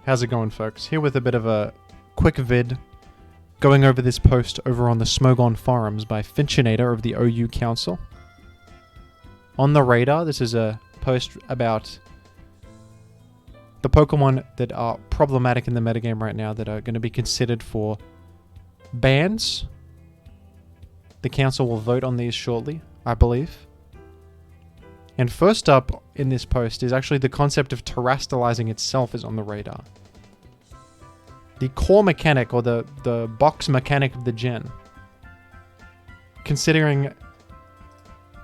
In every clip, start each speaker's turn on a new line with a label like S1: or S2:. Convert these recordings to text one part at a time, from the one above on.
S1: How's it going, folks? Here with a bit of a quick vid going over this post over on the Smogon forums by Finchinator of the OU Council. On the radar, this is a post about the Pokemon that are problematic in the metagame right now that are going to be considered for bans. The council will vote on these shortly, I believe. And first up in this post is actually the concept of terastallizing itself is on the radar. The core mechanic, or the box mechanic of the gen, considering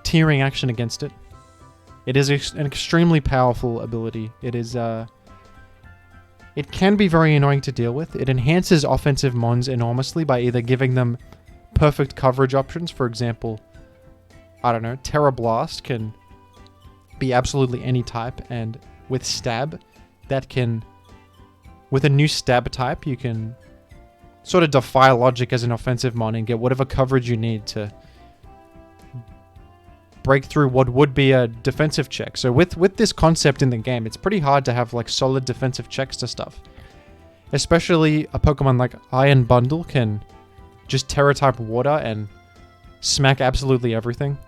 S1: tearing action against it, it is an extremely powerful ability. It is, it can be very annoying to deal with. It enhances offensive mons enormously by either giving them perfect coverage options. For example, I don't know, Terra Blast can be absolutely any type, and with Stab, that can, with a new Stab type, you can sort of defy logic as an offensive mon and get whatever coverage you need to break through what would be a defensive check. So with this concept in the game, it's pretty hard to have like solid defensive checks to stuff. Especially a Pokemon like Iron Bundle can just Terra type water and smack absolutely everything.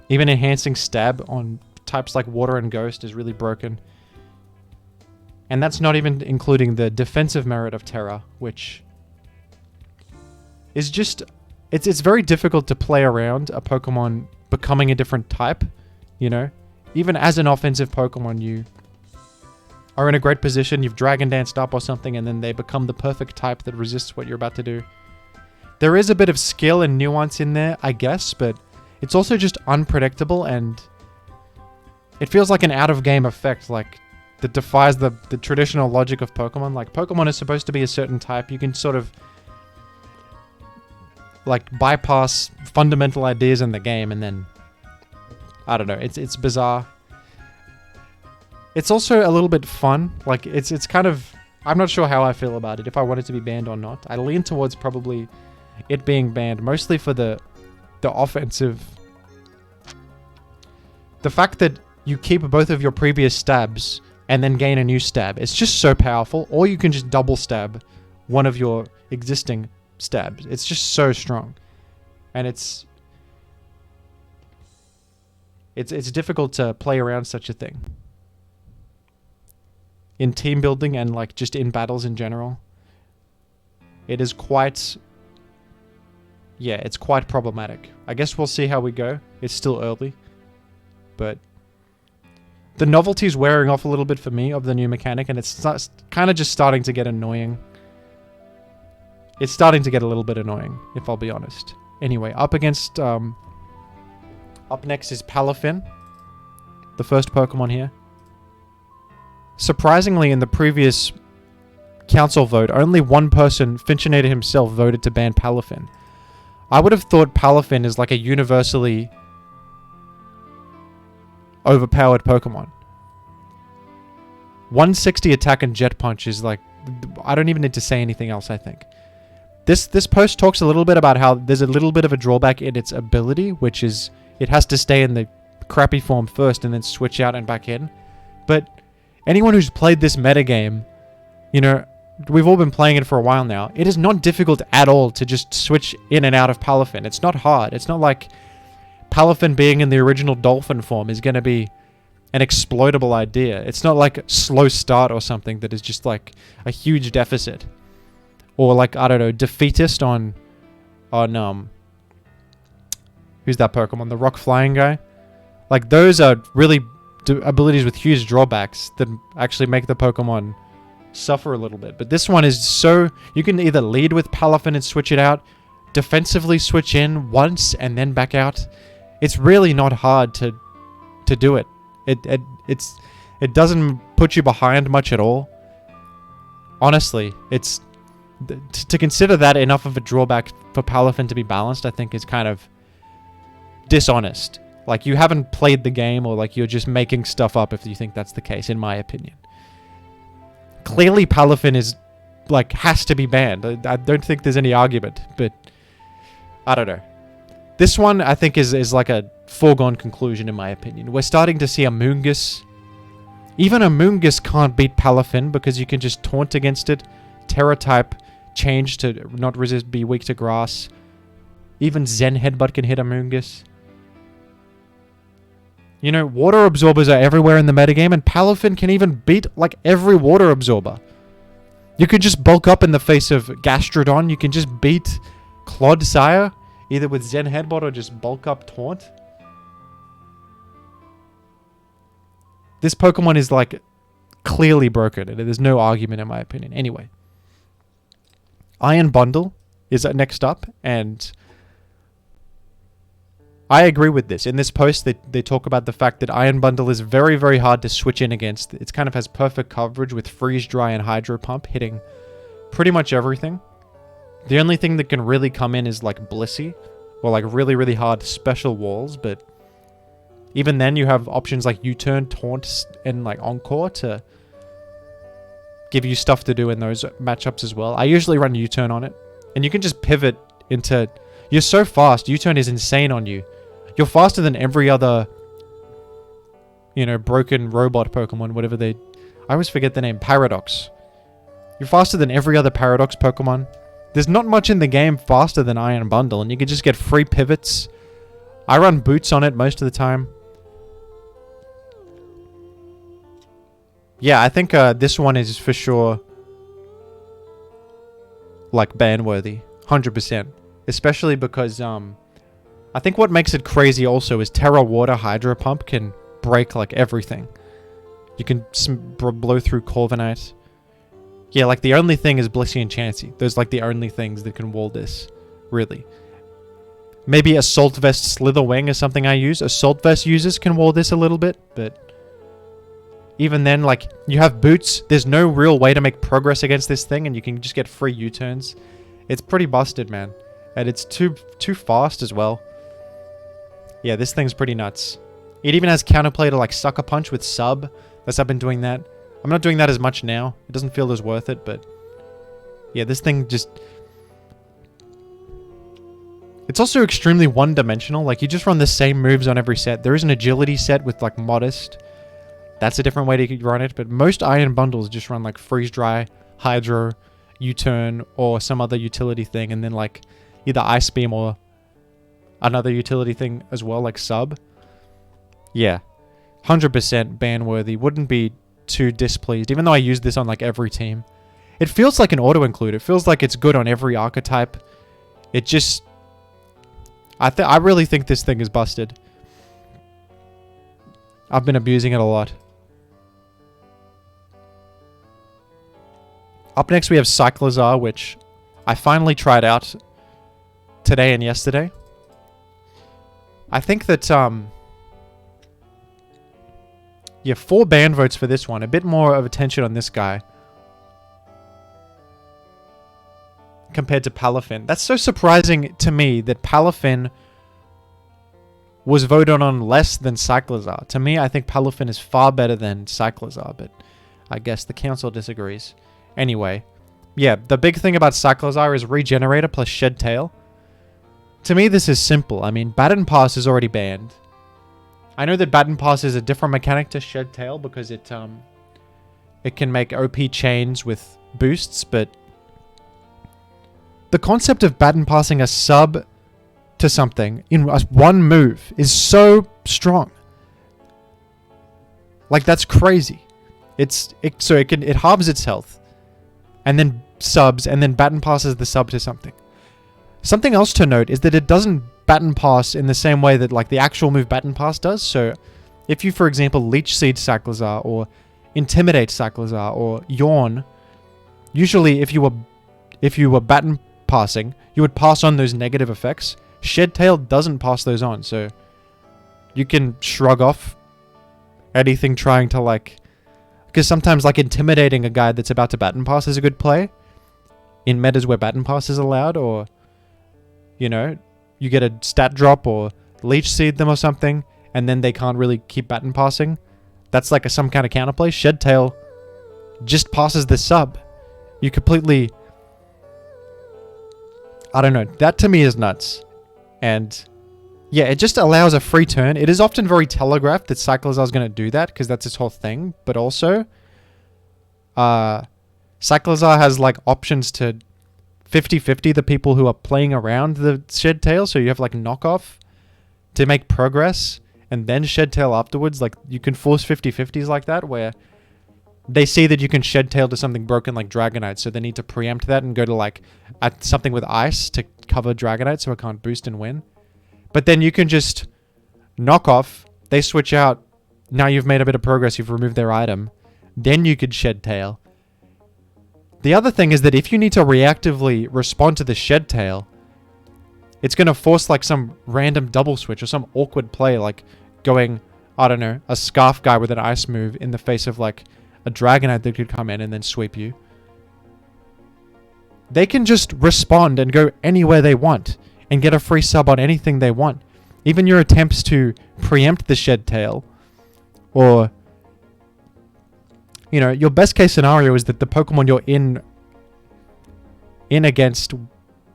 S1: Even enhancing Stab on types like Water and Ghost is really broken. And that's not even including the defensive merit of Terra, which is just... It's very difficult to play around a Pokemon becoming a different type, you know? Even as an offensive Pokemon, you are in a great position, you've Dragon Danced up or something, and then they become the perfect type that resists what you're about to do. There is a bit of skill and nuance in there, I guess, but it's also just unpredictable, and it feels like an out-of-game effect, like, that defies the traditional logic of Pokemon. Like, Pokemon is supposed to be a certain type. You can sort of, like, bypass fundamental ideas in the game, and then, I don't know, it's bizarre. It's also a little bit fun. Like, it's kind of, I'm not sure how I feel about it, if I want it to be banned or not. I lean towards probably it being banned, mostly for the offensive. The fact that you keep both of your previous stabs and then gain a new stab, it's just so powerful. Or you can just double stab one of your existing stabs. It's just so strong. And it's difficult to play around such a thing. In team building and like just in battles in general. It is quite... Yeah, it's quite problematic. I guess we'll see how we go. It's still early. But the novelty's wearing off a little bit for me of the new mechanic, and it's kind of just starting to get annoying. It's starting to get a little bit annoying, if I'll be honest. Anyway, up next is Palafin, the first Pokemon here. Surprisingly, in the previous council vote, only one person, Finchinator himself, voted to ban Palafin. I would have thought Palafin is like a universally overpowered Pokemon. 160 attack and Jet Punch is like... I don't even need to say anything else, I think. This post talks a little bit about how there's a little bit of a drawback in its ability, which is it has to stay in the crappy form first and then switch out and back in. But anyone who's played this metagame, you know, we've all been playing it for a while now. It is not difficult at all to just switch in and out of Palafin. It's not hard. It's not like Palafin being in the original Dolphin form is going to be an exploitable idea. It's not like slow start or something that is just like a huge deficit. Or like, I don't know, Defeatist on who's that Pokemon? The rock flying guy? Like, those are really abilities with huge drawbacks that actually make the Pokemon suffer a little bit. But this one is so... You can either lead with Palafin and switch it out, defensively switch in once and then back out. It's really not hard to do it. It doesn't put you behind much at all. Honestly, it's... To consider that enough of a drawback for Palafin to be balanced, I think is kind of dishonest. Like, you haven't played the game, or like you're just making stuff up if you think that's the case, in my opinion. Clearly Palafin is, like, has to be banned. I don't think there's any argument, but I don't know. This one, I think, is like a foregone conclusion, in my opinion. We're starting to see a Moongus Even Amoonguss can't beat Palafin because you can just taunt against it. Terra type change to not resist, be weak to grass. Even Zen Headbutt can hit Amoonguss. You know, water absorbers are everywhere in the metagame, and Palafin can even beat, like, every water absorber. You could just bulk up in the face of Gastrodon. You can just beat Clodsire, either with Zen Headbutt or just bulk up Taunt. This Pokemon is, like, clearly broken. There's no argument, in my opinion. Anyway. Iron Bundle is next up, and I agree with this. In this post, they talk about the fact that Iron Bundle is very, very hard to switch in against. It kind of has perfect coverage with Freeze Dry and Hydro Pump hitting pretty much everything. The only thing that can really come in is like Blissey, or like really, really hard special walls, but even then you have options like U-Turn, Taunt, and like Encore to give you stuff to do in those matchups as well. I usually run U-Turn on it, and you can just pivot into... You're so fast. U-Turn is insane on you. You're faster than every other, you know, broken robot Pokemon, whatever they... I always forget the name. Paradox. You're faster than every other Paradox Pokemon. There's not much in the game faster than Iron Bundle, and you can just get free pivots. I run Boots on it most of the time. Yeah, I think this one is for sure, like, ban-worthy. 100%. Especially because, I think what makes it crazy also is Terra Water Hydro Pump can break, like, everything. You can blow through Corviknight. Yeah, like, the only thing is Blissey and Chansey. Those, like, the only things that can wall this, really. Maybe Assault Vest Slither Wing is something I use. Assault Vest users can wall this a little bit, but... Even then, like, you have Boots. There's no real way to make progress against this thing, and you can just get free U-turns. It's pretty busted, man. And it's too fast as well. Yeah, this thing's pretty nuts. It even has counterplay to, like, Sucker Punch with Sub. That's I've been doing that. I'm not doing that as much now. It doesn't feel as worth it, but... Yeah, this thing just... It's also extremely one-dimensional. Like, you just run the same moves on every set. There is an agility set with, like, Modest. That's a different way to run it, but most Iron Bundles just run like Freeze Dry, Hydro, U-Turn, or some other utility thing, and then like either Ice Beam or another utility thing as well, like Sub. Yeah, 100% ban-worthy. Wouldn't be too displeased, even though I use this on like every team. It feels like an auto-include. It feels like it's good on every archetype. It just... I really think this thing is busted. I've been abusing it a lot. Up next we have Cyclizar, which I finally tried out today and yesterday. I think that, yeah, 4 ban votes for this one. A bit more of attention on this guy compared to Palafin. That's so surprising to me that Palafin was voted on less than Cyclizar. To me, I think Palafin is far better than Cyclizar, but I guess the council disagrees. Anyway, yeah, the big thing about Cyclizar is Regenerator plus Shed Tail. To me, this is simple. I mean, Baton Pass is already banned. I know that Baton Pass is a different mechanic to Shed Tail because it can make OP chains with boosts, but the concept of Baton Passing a sub to something in one move is so strong. Like, that's crazy. So it halves its health, and then subs, and then Baton Passes the sub to something. Something else to note is that it doesn't Baton Pass in the same way that like the actual move Baton Pass does. So if you, for example, Leech Seed Cyclizar or Intimidate Cyclizar or Yawn, usually if you were Baton Passing, you would pass on those negative effects. Shed Tail doesn't pass those on, so you can shrug off anything trying to like... Because sometimes like intimidating a guy that's about to Baton Pass is a good play in metas where Baton Pass is allowed, or, you know, you get a stat drop or Leech Seed them or something, and then they can't really keep Baton Passing. That's like some kind of counterplay. Shed Tail just passes the sub. You completely... I don't know. That to me is nuts. And Yeah, it just allows a free turn. It is often very telegraphed that Cyclizar is going to do that because that's its whole thing. But also, Cyclizar has like options to 50-50 the people who are playing around the Shed Tail. So you have like knockoff to make progress and then Shed Tail afterwards. Like you can force 50-50s like that where they see that you can Shed Tail to something broken like Dragonite. So they need to preempt that and go to like something with ice to cover Dragonite so it can't boost and win. But then you can just knock off. They switch out. Now you've made a bit of progress. You've removed their item. Then you could Shed Tail. The other thing is that if you need to reactively respond to the Shed Tail, it's going to force like some random double switch or some awkward play like going, I don't know, a Scarf guy with an ice move in the face of like a Dragonite that could come in and then sweep you. They can just respond and go anywhere they want and get a free sub on anything they want. Even your attempts to preempt the Shed Tail, or, you know, your best case scenario is that the Pokemon you're in against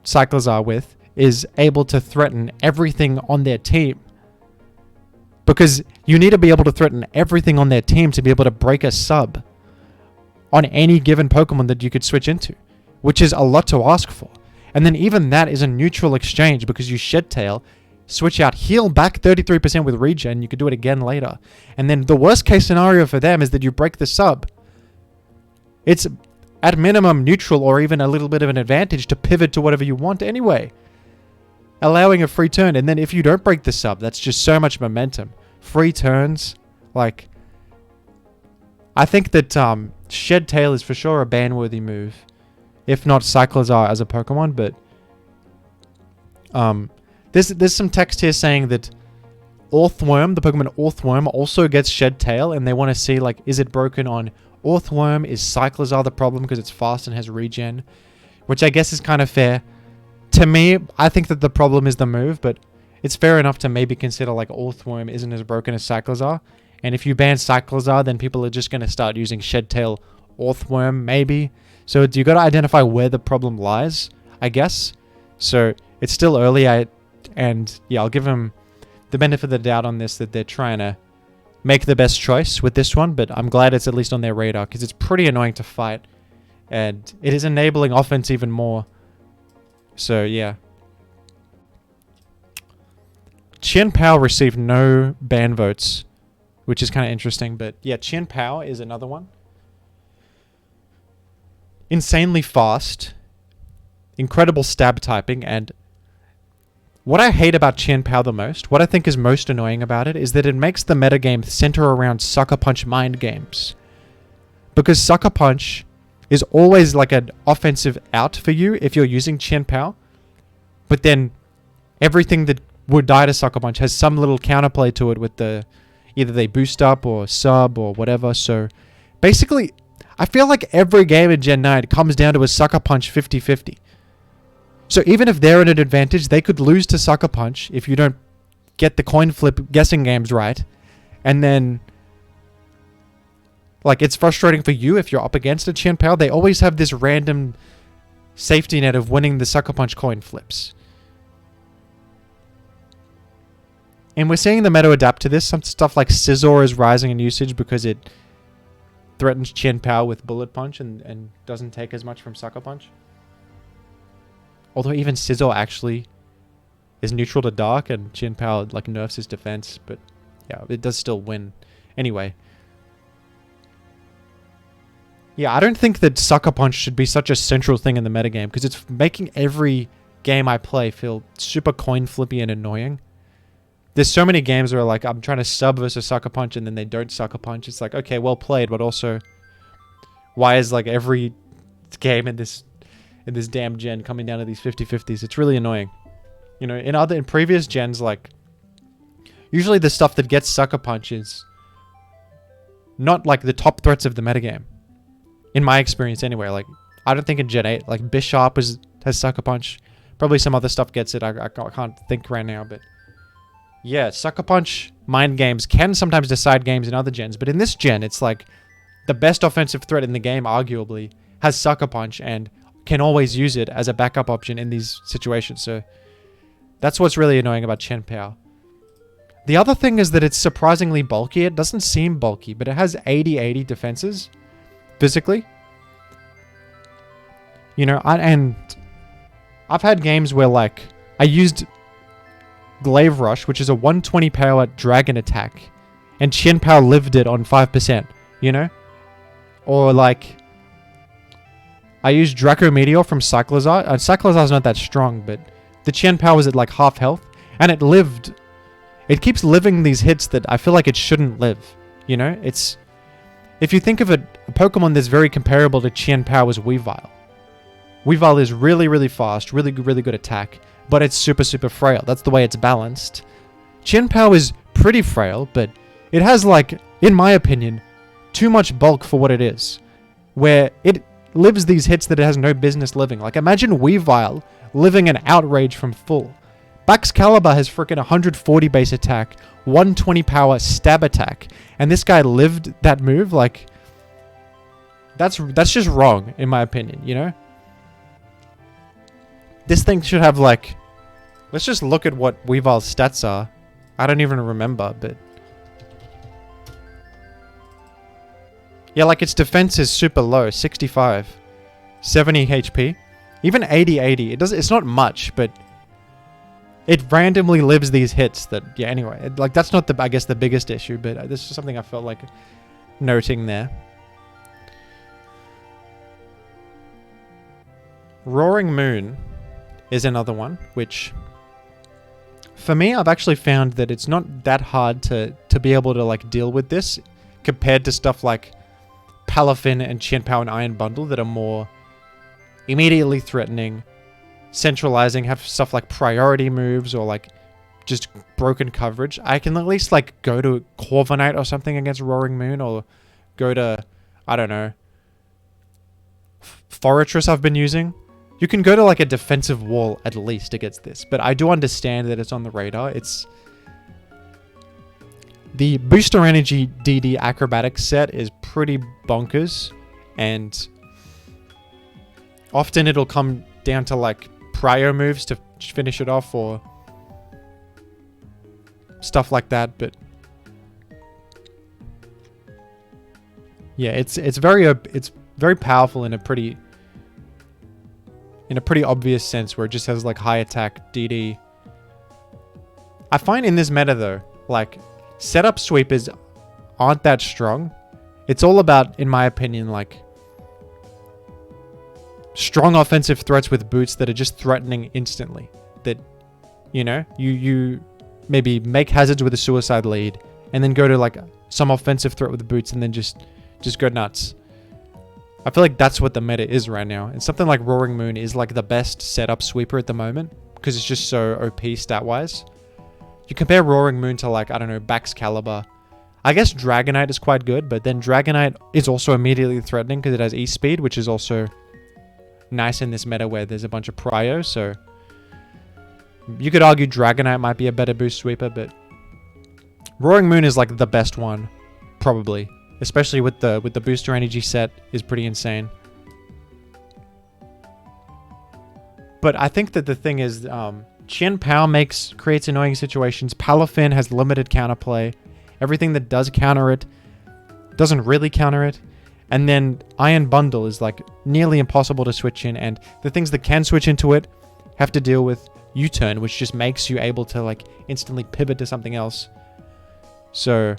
S1: Cyclizar with is able to threaten everything on their team. Because you need to be able to threaten everything on their team to be able to break a sub on any given Pokemon that you could switch into, which is a lot to ask for. And then even that is a neutral exchange because you Shed Tail, switch out, heal back 33% with regen, you could do it again later. And then the worst case scenario for them is that you break the sub. It's at minimum neutral or even a little bit of an advantage to pivot to whatever you want anyway, allowing a free turn. And then if you don't break the sub, that's just so much momentum. Free turns, like, I think that Shed Tail is for sure a ban-worthy move. If not Cyclizar as a Pokemon, but there's some text here saying that Orthworm, the Pokemon Orthworm, also gets Shed Tail, and they want to see, like, is it broken on Orthworm? Is Cyclizar the problem because it's fast and has regen? Which I guess is kind of fair. To me, I think that the problem is the move, but it's fair enough to maybe consider, like, Orthworm isn't as broken as Cyclizar. And if you ban Cyclizar, then people are just going to start using Shed Tail Orthworm, maybe. So you got to identify where the problem lies, I guess. So it's still early, and yeah, I'll give them the benefit of the doubt on this, that they're trying to make the best choice with this one, but I'm glad it's at least on their radar, because it's pretty annoying to fight, and it is enabling offense even more. So yeah. Chien-Pao received no ban votes, which is kind of interesting, but yeah, Chien-Pao is another one. Insanely fast, incredible stab typing, and what I hate about Chien-Pao the most, what I think is most annoying about it, is that it makes the metagame center around Sucker Punch mind games. Because Sucker Punch is always like an offensive out for you if you're using Chien-Pao, but then everything that would die to Sucker Punch has some little counterplay to it with the either they boost up or sub or whatever. So basically, I feel like every game in Gen 9 comes down to a Sucker Punch 50-50. So even if they're at an advantage, they could lose to Sucker Punch if you don't get the coin flip guessing games right. And then, like, it's frustrating for you if you're up against a Chien-Pao. They always have this random safety net of winning the Sucker Punch coin flips. And we're seeing the meta adapt to this. Some stuff like Scizor is rising in usage because it threatens Chien-Pao with Bullet Punch and doesn't take as much from Sucker Punch. Although even Scizor actually is neutral to Dark, and Chien-Pao like nerfs his defense, but yeah, it does still win. Anyway. Yeah, I don't think that Sucker Punch should be such a central thing in the metagame, because it's making every game I play feel super coin flippy and annoying. There's so many games where, like, I'm trying to sub versus Sucker Punch and then they don't Sucker Punch. It's like, okay, well played, but also, why is, like, every game in this damn gen coming down to these 50-50s? It's really annoying. You know, in previous gens, like, usually the stuff that gets Sucker Punch is not, like, the top threats of the metagame. In my experience, anyway. Like, I don't think in Gen 8, like, Bisharp has Sucker Punch. Probably some other stuff gets it. I can't think right now, but yeah, Sucker Punch mind games can sometimes decide games in other gens, but in this gen, it's like the best offensive threat in the game, arguably, has Sucker Punch and can always use it as a backup option in these situations. So that's what's really annoying about Chien-Pao. The other thing is that it's surprisingly bulky. It doesn't seem bulky, but it has 80-80 defenses physically. You know, and I've had games where, like, I used Glaive Rush, which is a 120 power dragon attack, and Chien-Pao lived it on 5%, you know? Or, like, I used Draco Meteor from Cyclizar. Cyclizar's not that strong, but the Chien-Pao was at, like, half health, and it lived. It keeps living these hits that I feel like it shouldn't live, you know? It's... If you think of it, a Pokemon that's very comparable to Chien-Pao is Weavile. Weavile is really, really fast, really good attack, but it's super, super frail. That's the way it's balanced. Chien-Pao is pretty frail, but it has, like, in my opinion, too much bulk for what it is. Where it lives these hits that it has no business living. Like, imagine Weavile living an Outrage from full. Baxcalibur has freaking 140 base attack, 120 power stab attack, and this guy lived that move. Like, that's just wrong, in my opinion, you know? This thing should have, like... Let's just look at what Weavile's stats are. I don't even remember, but... Yeah, like, its defense is super low. 65. 70 HP. Even 80-80. It's not much, but... It randomly lives these hits that... Yeah, anyway. Like, that's not, I guess, the biggest issue, but this is something I felt like noting there. Roaring Moon is another one, which for me, I've actually found that it's not that hard to be able to, like, deal with this compared to stuff like Palafin and Chien-Pao and Iron Bundle that are more immediately threatening, centralizing, have stuff like priority moves or, like, just broken coverage. I can at least, like, go to Corviknight or something against Roaring Moon, or go to, I don't know, Fortress I've been using. You can go to, like, a defensive wall at least against this. But I do understand that it's on the radar. It's... The Booster Energy DD Acrobatics set is pretty bonkers. And often it'll come down to, like, prio moves to finish it off, or stuff like that. But yeah, it's very powerful in a pretty obvious sense, where it just has, like, high attack DD. I find in this meta, though, like, setup sweepers aren't that strong. It's all about, in my opinion, like, strong offensive threats with boots that are just threatening instantly. That, you know, you maybe make hazards with a suicide lead, and then go to, like, some offensive threat with the boots, and then just go nuts. I feel like that's what the meta is right now. And something like Roaring Moon is, like, the best setup sweeper at the moment, because it's just so OP stat-wise. You compare Roaring Moon to, like, I don't know, Baxcalibur. I guess Dragonite is quite good, but then Dragonite is also immediately threatening because it has E-Speed, which is also nice in this meta where there's a bunch of prio, so you could argue Dragonite might be a better boost sweeper, but Roaring Moon is, like, the best one, probably. Especially with the Booster Energy set is pretty insane. But I think that the thing is, Chien-Pao creates annoying situations. Palafin has limited counterplay. Everything that does counter it doesn't really counter it. And then Iron Bundle is, like, nearly impossible to switch in. And the things that can switch into it have to deal with U-turn, which just makes you able to, like, instantly pivot to something else. So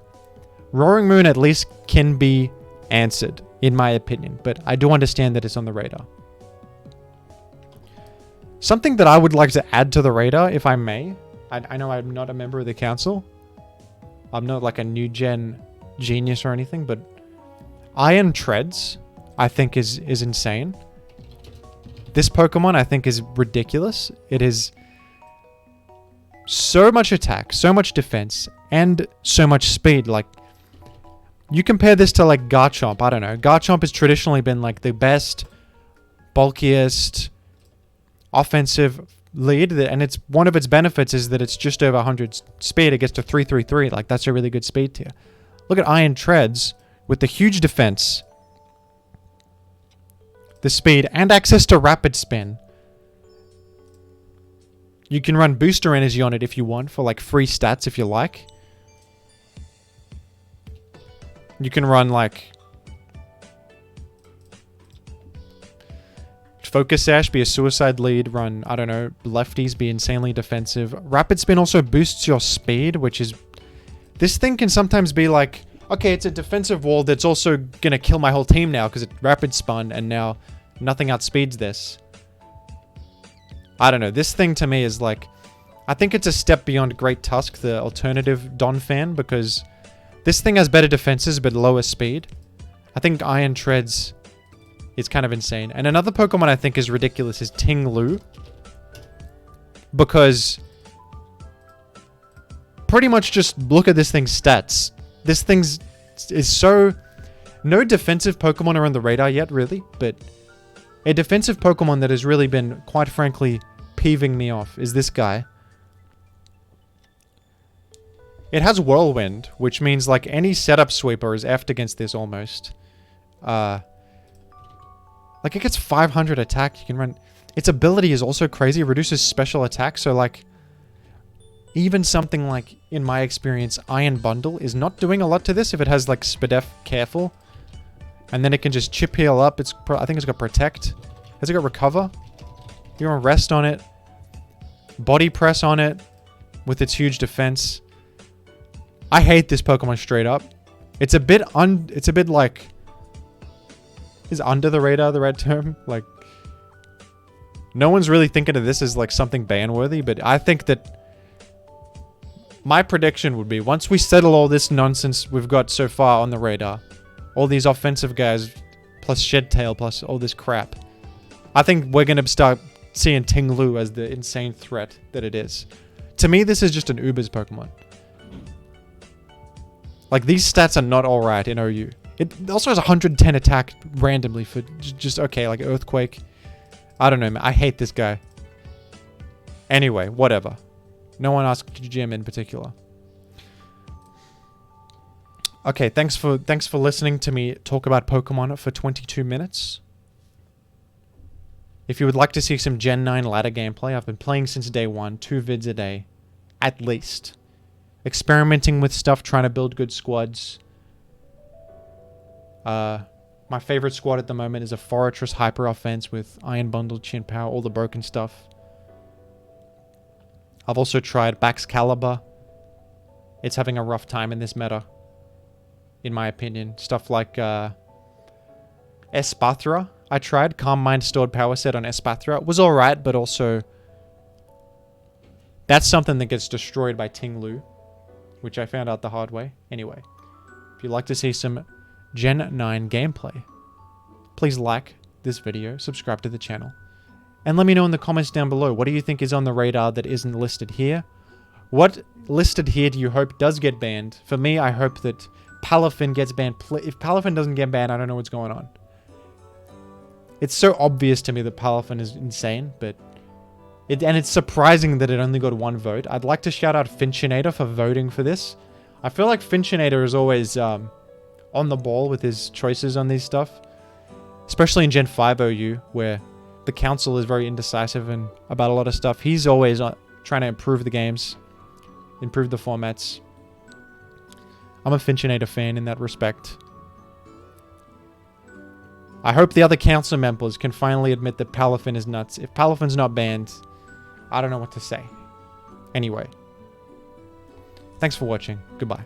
S1: Roaring Moon at least can be answered, in my opinion, but I do understand that it's on the radar. Something that I would like to add to the radar, if I may. I know I'm not a member of the council. I'm not, like, a new gen genius or anything, but Iron Treads, I think, is insane. This Pokemon, I think, is ridiculous. It is so much attack, so much defense, and so much speed. Like, you compare this to, like, Garchomp. I don't know. Garchomp has traditionally been, like, the best, bulkiest, offensive lead. And it's one of its benefits is that it's just over 100 speed. It gets to 333. Like, that's a really good speed tier. Look at Iron Treads with the huge defense, the speed, and access to Rapid Spin. You can run Booster Energy on it if you want, for, like, free stats if you like. You can run like Focus Sash, be a suicide lead, run, I don't know, lefties, be insanely defensive. Rapid Spin also boosts your speed, which is... This thing can sometimes be like, okay, it's a defensive wall that's also going to kill my whole team now because it rapid spun and now nothing outspeeds this. I don't know. This thing to me is like... I think it's a step beyond Great Tusk, the alternative Donphan, because this thing has better defenses but lower speed. I think Iron Treads... It's kind of insane. And another Pokemon I think is ridiculous is Ting-Lu. Because... Pretty much just look at this thing's stats. This thing's... is so... No defensive Pokemon are on the radar yet, really. But... A defensive Pokemon that has really been, quite frankly, peeving me off is this guy. It has Whirlwind, which means like any setup sweeper is effed against this almost. Like, it gets 500 attack. You can run... Its ability is also crazy. It reduces special attack. So, like... Even something like, in my experience, Iron Bundle is not doing a lot to this if it has, like, Spadef Careful. And then it can just chip heal up. I think it's got Protect. Has it got Recover? You want Rest on it. Body Press on it. With its huge defense. I hate this Pokemon straight up. It's a bit like... Is under the radar the right term? Like, no one's really thinking of this as like something ban-worthy, but I think that my prediction would be once we settle all this nonsense we've got so far on the radar, all these offensive guys, plus Shedtail, plus all this crap, I think we're going to start seeing Ting-Lu as the insane threat that it is. To me, this is just an Uber's Pokemon. Like, these stats are not alright in OU. It also has 110 attack randomly for just okay, like Earthquake. I don't know, man. I hate this guy. Anyway, whatever. No one asked Jim in particular. Okay, thanks for listening to me talk about Pokemon for 22 minutes. If you would like to see some Gen 9 ladder gameplay, I've been playing since day one, 2 vids a day, at least. Experimenting with stuff, trying to build good squads. My favorite squad at the moment is a Fortress Hyper Offense with Iron Bundle, Chien-Pao, all the broken stuff. I've also tried Baxcalibur. It's having a rough time in this meta, in my opinion. Stuff like Espathra. I tried Calm Mind Stored Power Set on Espathra. It was alright, but also that's something that gets destroyed by Ting-Lu, which I found out the hard way. Anyway, if you'd like to see some Gen 9 gameplay, please like this video, subscribe to the channel, and let me know in the comments down below, what do you think is on the radar that isn't listed here? What listed here do you hope does get banned? For me, I hope that Palafin gets banned. If Palafin doesn't get banned, I don't know what's going on. It's so obvious to me that Palafin is insane, but... and it's surprising that it only got 1 vote. I'd like to shout out Finchinator for voting for this. I feel like Finchinator is always... on the ball with his choices on these stuff, especially in Gen 5 OU, where the council is very indecisive and about a lot of stuff. He's always trying to improve the games, improve the formats. I'm a Finchinator fan in that respect. I hope the other council members can finally admit that Palafin is nuts. If Palafin's not banned, I don't know what to say. Anyway, thanks for watching. Goodbye.